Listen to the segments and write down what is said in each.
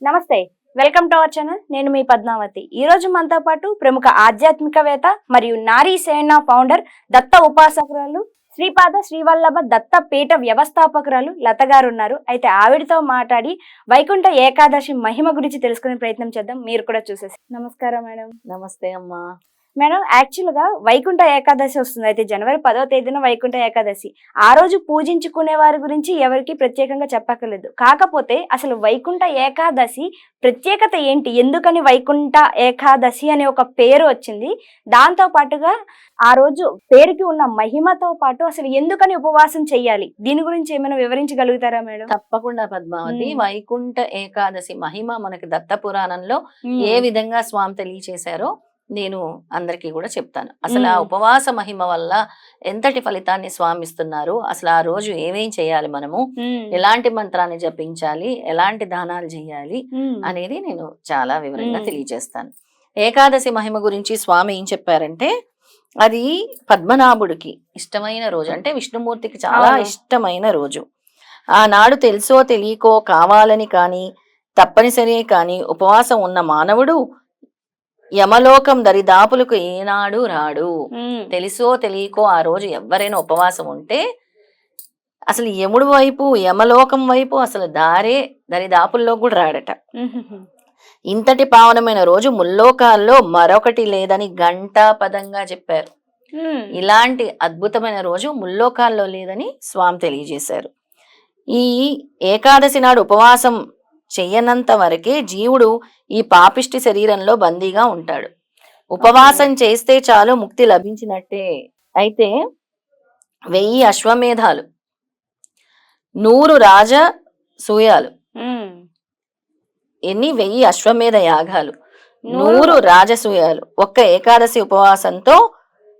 నమస్తే. Welcome to our channel. నేను మీ పద్మావతి. ఈ రోజు మనతో పాటు ప్రముఖ ఆధ్యాత్మికవేత్త మరియు నారీ సేన ఫౌండర్, దత్త ఉపాసకురాలు, శ్రీపాద శ్రీవల్లభ దత్త పీఠ వ్యవస్థాపకురాలు లత గారు ఉన్నారు. అయితే ఆవిడతో మాట్లాడి వైకుంఠ ఏకాదశి మహిమ గురించి తెలుసుకునే ప్రయత్నం చేద్దాం. మీరు కూడా చూసేసి. నమస్కారం మేడం. నమస్తే అమ్మా. మేడం, యాక్చువల్గా వైకుంఠ ఏకాదశి వస్తుంది. అయితే జనవరి 10వ తేదీన వైకుంఠ ఏకాదశి. ఆ రోజు పూజించుకునే వారి గురించి ఎవరికి ప్రత్యేకంగా చెప్పక్కర్లేదు. కాకపోతే అసలు వైకుంఠ ఏకాదశి ప్రత్యేకత ఏంటి? ఎందుకని వైకుంఠ ఏకాదశి అనే ఒక పేరు వచ్చింది? దాంతో పాటుగా ఆ రోజు పేరుకి ఉన్న మహిమతో పాటు అసలు ఎందుకని ఉపవాసం చెయ్యాలి? దీని గురించి ఏమైనా వివరించగలుగుతారా మేడం? తప్పకుండా పద్మావతి. వైకుంఠ ఏకాదశి మహిమ మనకి దత్త పురాణంలో ఏ విధంగా స్వామి తెలియచేశారో నేను అందరికీ కూడా చెప్తాను. అసలు ఆ ఉపవాస మహిమ వల్ల ఎంతటి ఫలితాన్ని స్వామిస్తున్నారు, అసలు ఆ రోజు ఏమేం చేయాలి, మనము ఎలాంటి మంత్రాన్ని జపించాలి, ఎలాంటి దానాలు చేయాలి అనేది నేను చాలా వివరంగా తెలియజేస్తాను. ఏకాదశి మహిమ గురించి స్వామి ఏం చెప్పారంటే, అది పద్మనాభుడికి ఇష్టమైన రోజు, అంటే విష్ణుమూర్తికి చాలా ఇష్టమైన రోజు. ఆనాడు తెలుసో తెలియకో కావాలని కానీ తప్పనిసరి కానీ ఉపవాసం ఉన్న మానవుడు యమలోకం దరిదాపులకు ఏనాడు రాడు. తెలుసో తెలియకో ఆ రోజు ఎవరైనా ఉపవాసం ఉంటే అసలు యముడు వైపు, యమలోకం వైపు అసలు దరిదాపుల్లో కూడా రాడట. ఇంతటి పావనమైన రోజు ముల్లోకాల్లో మరొకటి లేదని ఘంటాపదంగా చెప్పారు. ఇలాంటి అద్భుతమైన రోజు ముల్లోకాల్లో లేదని స్వామి తెలియజేశారు. ఈ ఏకాదశి నాడు ఉపవాసం చెయ్యనంత వరకే జీవుడు ఈ పాపిష్టి శరీరంలో బందీగా ఉంటాడు. ఉపవాసం చేస్తే చాలు ముక్తి లభించినట్టే. అయితే 1000 అశ్వమేధాలు, 100 రాజసూయాలు, 1000 అశ్వమేధ యాగాలు, 100 రాజసూయాలు ఒక్క ఏకాదశి ఉపవాసంతో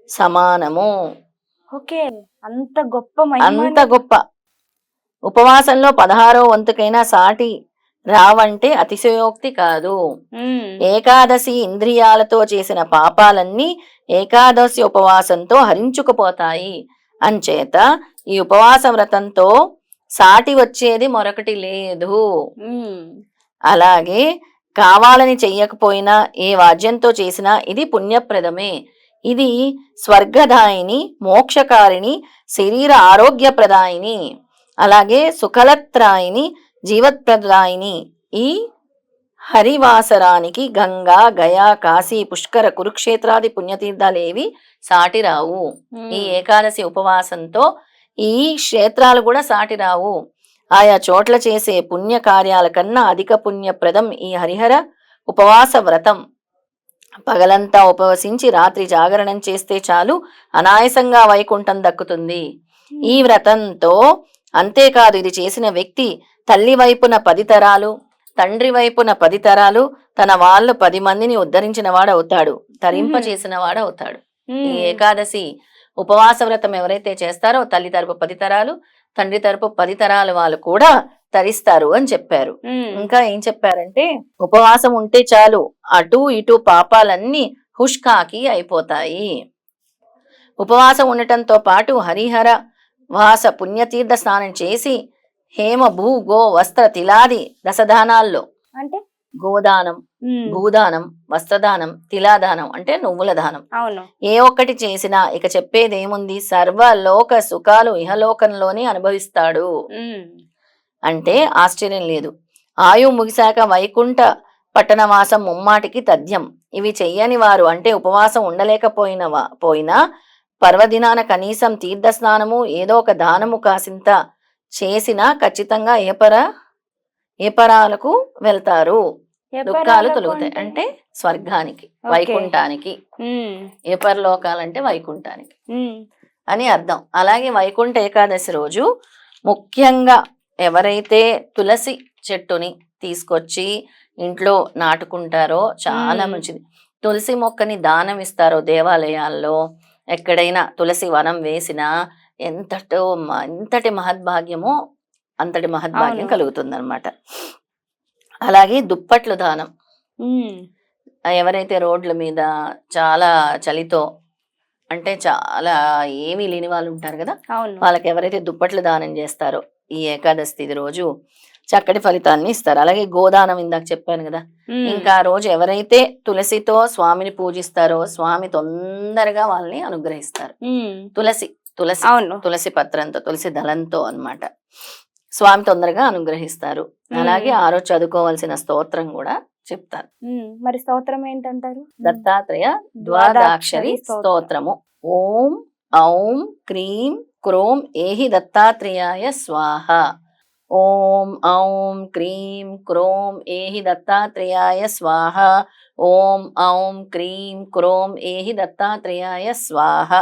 సమానము. అంత గొప్ప ఉపవాసంలో 16వ వంతుకైనా సాటి రావంటే అతిశయోక్తి కాదు. ఏకాదశి ఇంద్రియాలతో చేసిన పాపాలన్నీ ఏకాదశి ఉపవాసంతో హరించుకుపోతాయి. అంచేత ఈ ఉపవాస వ్రతంతో సాటి వచ్చేది మరొకటి లేదు. అలాగే కావాలని చెయ్యకపోయినా ఏ వాద్యంతో చేసినా ఇది పుణ్యప్రదమే. ఇది స్వర్గదాయిని, మోక్షకారిణి, శరీర ఆరోగ్యప్రదాయిని, అలాగే సుఖలత్రాయిని, జీవత్ప్రదాయిని. ఈ హరివాసరానికి గంగా, గయా, కాశీ, పుష్కర, కురుక్షేత్రాది పుణ్యతీర్థాలేవి సాటి రావు. ఈ ఏకాదశి ఉపవాసంతో ఈ క్షేత్రాలు కూడా సాటి రావు. ఆయా చోట్ల చేసే పుణ్య కార్యాల కన్నా అధిక పుణ్యప్రదం ఈ హరిహర ఉపవాస వ్రతం. పగలంతా ఉపవసించి రాత్రి జాగరణం చేస్తే చాలు అనాయాసంగా వైకుంఠం దక్కుతుంది ఈ వ్రతంతో. అంతేకాదు, ఇది చేసిన వ్యక్తి తల్లి వైపున 10 తరాలు, తండ్రి వైపున 10 తరాలు, తన వాళ్ళు 10 మందిని ఉద్ధరించిన వాడవుతాడు, తరింపచేసిన వాడవుతాడు. ఈ ఏకాదశి ఉపవాస వ్రతం ఎవరైతే చేస్తారో తల్లి తరపు 10 తరాలు, తండ్రి తరపు 10 తరాల వాళ్ళు కూడా తరిస్తారు అని చెప్పారు. ఇంకా ఏం చెప్పారంటే, ఉపవాసం ఉంటే చాలు అటు ఇటు పాపాలన్నీ హుష్కాకి అయిపోతాయి. ఉపవాసం ఉండటంతో పాటు హరిహర వాస పుణ్యతీర్థ స్నానం చేసి హేమ భూ గో వస్త్ర తిలాది దశదానాల్లో, అంటే గోదానం, భూదానం, వస్త్రదానం, తిలాదానం అంటే నువ్వుల దానం, ఏ ఒక్కటి చేసినా ఇక చెప్పేదేముంది, సర్వలోక సుఖాలు ఇహలోకంలోనే అనుభవిస్తాడు. అంటే ఆశ్చర్యం లేదు. ఆయు ముగిశాక వైకుంఠ పట్టణవాసం ముమ్మాటికి తథ్యం. ఇవి చెయ్యని వారు, అంటే ఉపవాసం ఉండలేకపోయినా పర్వదినాన కనీసం తీర్థస్నానము, ఏదో ఒక దానము కాసింత చేసినా ఖచ్చితంగా ఏపరాలకు వెళ్తారు. దుఃఖాలు తొలుగుతాయి, అంటే స్వర్గానికి, వైకుంఠానికి. ఏపరలోకాలంటే వైకుంఠానికి అని అర్థం. అలాగే వైకుంఠ ఏకాదశి రోజు ముఖ్యంగా ఎవరైతే తులసి చెట్టుని తీసుకొచ్చి ఇంట్లో నాటుకుంటారో చాలా మంచిది. తులసి మొక్కని దానం ఇస్తారో దేవాలయాల్లో, ఎక్కడైనా తులసి వనం వేసినా ఎంతటి మహద్భాగ్యమో అంతటి మహద్భాగ్యం కలుగుతుందన్నమాట. అలాగే దుప్పట్లు దానం. ఎవరైతే రోడ్ల మీద చాలా చలితో, అంటే చాలా ఏమీ లేని వాళ్ళు ఉంటారు కదా, వాళ్ళకి ఎవరైతే దుప్పట్లు దానం చేస్తారో ఈ ఏకాదశి తిథి రోజు చక్కటి ఫలితాన్ని ఇస్తారు. అలాగే గోదానం ఇందాక చెప్పాను కదా, ఇంకా ఆ రోజు ఎవరైతే తులసితో స్వామిని పూజిస్తారో స్వామి తొందరగా వాళ్ళని అనుగ్రహిస్తారు. తులసి తులసి అవును. తులసి పత్రంతో, తులసి దళంతో అన్నమాట స్వామి తొందరగా అనుగ్రహిస్తారు. అలాగే ఆ రోజు చదువుకోవాల్సిన స్తోత్రం కూడా చెప్తారు. మరి స్తోత్రం ఏంటంటారు? దత్తాత్రేయ ద్వాదశాక్షరి స్తోత్రము. ఓం ఔం క్రీం క్రోం ఏహి దత్తాత్రేయాయ స్వాహ. ఓం ఔం క్రీం క్రోం ఏహి దత్తాత్రేయాయ స్వాహ. ఓం ఔం క్రీం క్రోం ఏహి దత్తాత్రేయాయ స్వాహ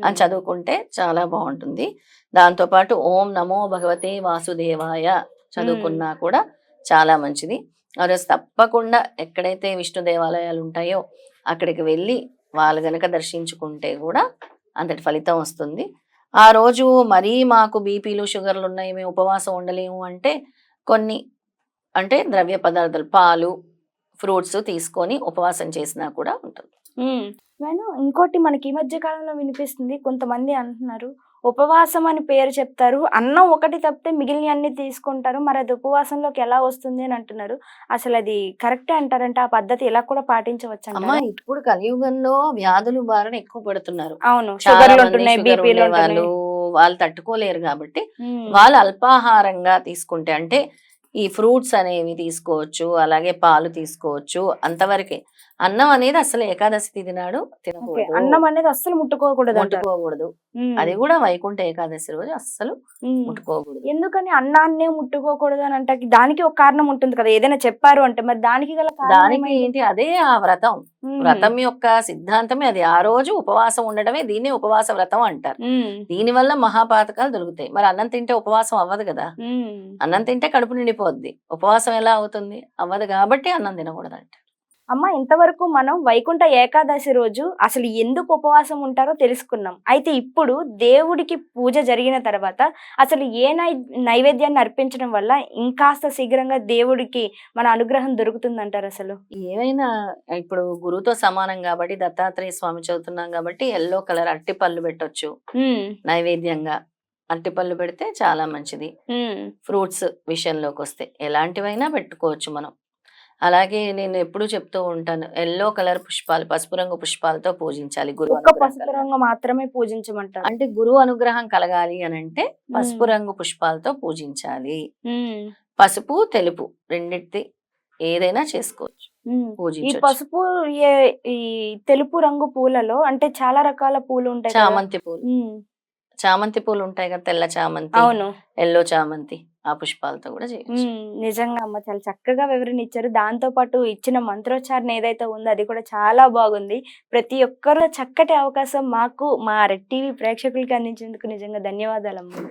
అని చదువుకుంటే చాలా బాగుంటుంది. దాంతో పాటు ఓం నమో భగవతే వాసుదేవాయ చదువుకున్నా కూడా చాలా మంచిది. ఆ రోజు తప్పకుండా ఎక్కడైతే విష్ణు దేవాలయాలు ఉంటాయో అక్కడికి వెళ్ళి వాళ్ళు గనక దర్శించుకుంటే కూడా అంతటి ఫలితం వస్తుంది. ఆ రోజు మరీ మాకు బీపీలు షుగర్లు ఉన్నాయి, మేము ఉపవాసం ఉండలేము అంటే కొన్ని అంటే ద్రవ్య పదార్థాలు, పాలు, ఫ్రూట్స్ తీసుకొని ఉపవాసం చేసినా కూడా ఉంటుంది. మేడం, ఇంకోటి మనకి ఈ మధ్య కాలంలో వినిపిస్తుంది, కొంతమంది అంటున్నారు ఉపవాసం అని పేరు చెప్తారు, అన్నం ఒకటి తప్పితే మిగిలిన అన్ని తీసుకుంటారు, మరి అది ఉపవాసంలోకి ఎలా వస్తుంది అని అంటున్నారు. అసలు అది కరెక్టే అంటారంటే ఆ పద్ధతి ఇలా కూడా పాటించవచ్చు అమ్మా, అంటారా? ఇప్పుడు కలియుగంలో వ్యాధులు బారిన ఎక్కువ పడుతున్నారు. అవును, చాలా షుగర్లు మంది ఉంటున్నాయి, షుగర్ బీపీలు ఉండే వాళ్ళు ఉంటున్నాయి. వాళ్ళు తట్టుకోలేరు కాబట్టి వాళ్ళు అల్పాహారంగా తీసుకుంటే అంటే ఈ ఫ్రూట్స్ అనేవి తీసుకోవచ్చు, అలాగే పాలు తీసుకోవచ్చు, అంతవరకే. అన్నం అనేది అసలు ఏకాదశి తిథి నాడు ఓకే, తినకూడదు, అన్నం అనేది అస్సలు ముట్టుకోకూడదు అంటారు. ముట్టుకోకూడదు. అది కూడా వైకుంఠ ఏకాదశి రోజు అస్సలు ముట్టుకోకూడదు. ఎందుకని అన్నాన్నే ముట్టుకోకూడదు అని అంటే దానికి ఒక కారణం ఉంటుంది కదా, ఏదైనా చెప్పారు అంటే మరి దానికి గల కారణం దానికి ఏమైంది? ఏంటి, అదే ఆ వ్రతం. వ్రతం యొక్క సిద్ధాంతమే అది. ఆ రోజు ఉపవాసం ఉండడమే దీన్ని ఉపవాస వ్రతం అంటారు. దీనివల్ల మహాపాతకాలు దొరుకుతాయి. మరి అన్నం తింటే ఉపవాసం అవ్వదు కదా, అన్నం తింటే కడుపు నిండిపోద్ది, ఉపవాసం ఎలా అవుతుంది, అవ్వదు. కాబట్టి అన్నం తినకూడదు అంట. అమ్మ, ఇంతవరకు మనం వైకుంఠ ఏకాదశి రోజు అసలు ఎందుకు ఉపవాసం ఉంటారో తెలుసుకున్నాం. అయితే ఇప్పుడు దేవుడికి పూజ జరిగిన తర్వాత అసలు ఏ నైవేద్యాన్ని అర్పించడం వల్ల ఇంకాస్త శీఘ్రంగా దేవుడికి మన అనుగ్రహం దొరుకుతుందంటారు అసలు? ఏమైనా ఇప్పుడు గురువుతో సమానం కాబట్టి దత్తాత్రేయ స్వామి చదువుతున్నాం కాబట్టి ఎల్లో కలర్ అరటి పళ్ళు పెట్టొచ్చు నైవేద్యంగా. అరటిపళ్ళు పెడితే చాలా మంచిది. ఫ్రూట్స్ విషయంలోకి వస్తే ఎలాంటివైనా పెట్టుకోవచ్చు మనం. అలాగే నేను ఎప్పుడు చెప్తూ ఉంటాను, ఎల్లో కలర్ పుష్పాలు, పసుపు రంగు పుష్పాలతో పూజించాలి. పసుపు రంగు మాత్రమే పూజించమంటారు. అంటే గురువు అనుగ్రహం కలగాలి అని అంటే పసుపు రంగు పుష్పాలతో పూజించాలి. పసుపు తెలుపు రెండింటి ఏదైనా చేసుకోవచ్చు ఈ పూజించవచ్చు. పసుపు ఈ తెలుపు రంగు పూలలో అంటే చాలా రకాల పూలు ఉంటాయి కదా. చామంతి పూలు, చామంతి పూలు ఉంటాయి కదా, తెల్ల చామంతి, అవును, ఎల్లో చామంతి, ఆ పుష్పాలతో కూడా చేయొచ్చు. నిజంగా అమ్మ చాలా చక్కగా వివరణ ఇచ్చారు. దాంతో పాటు ఇచ్చిన మంత్రోచ్చారణ ఏదైతే ఉందో అది కూడా చాలా బాగుంది. ప్రతి ఒక్కరు చక్కటి అవకాశం మాకు మా రెడ్ టీవీ ప్రేక్షకులకి అందించేందుకు నిజంగా ధన్యవాదాలమ్మా.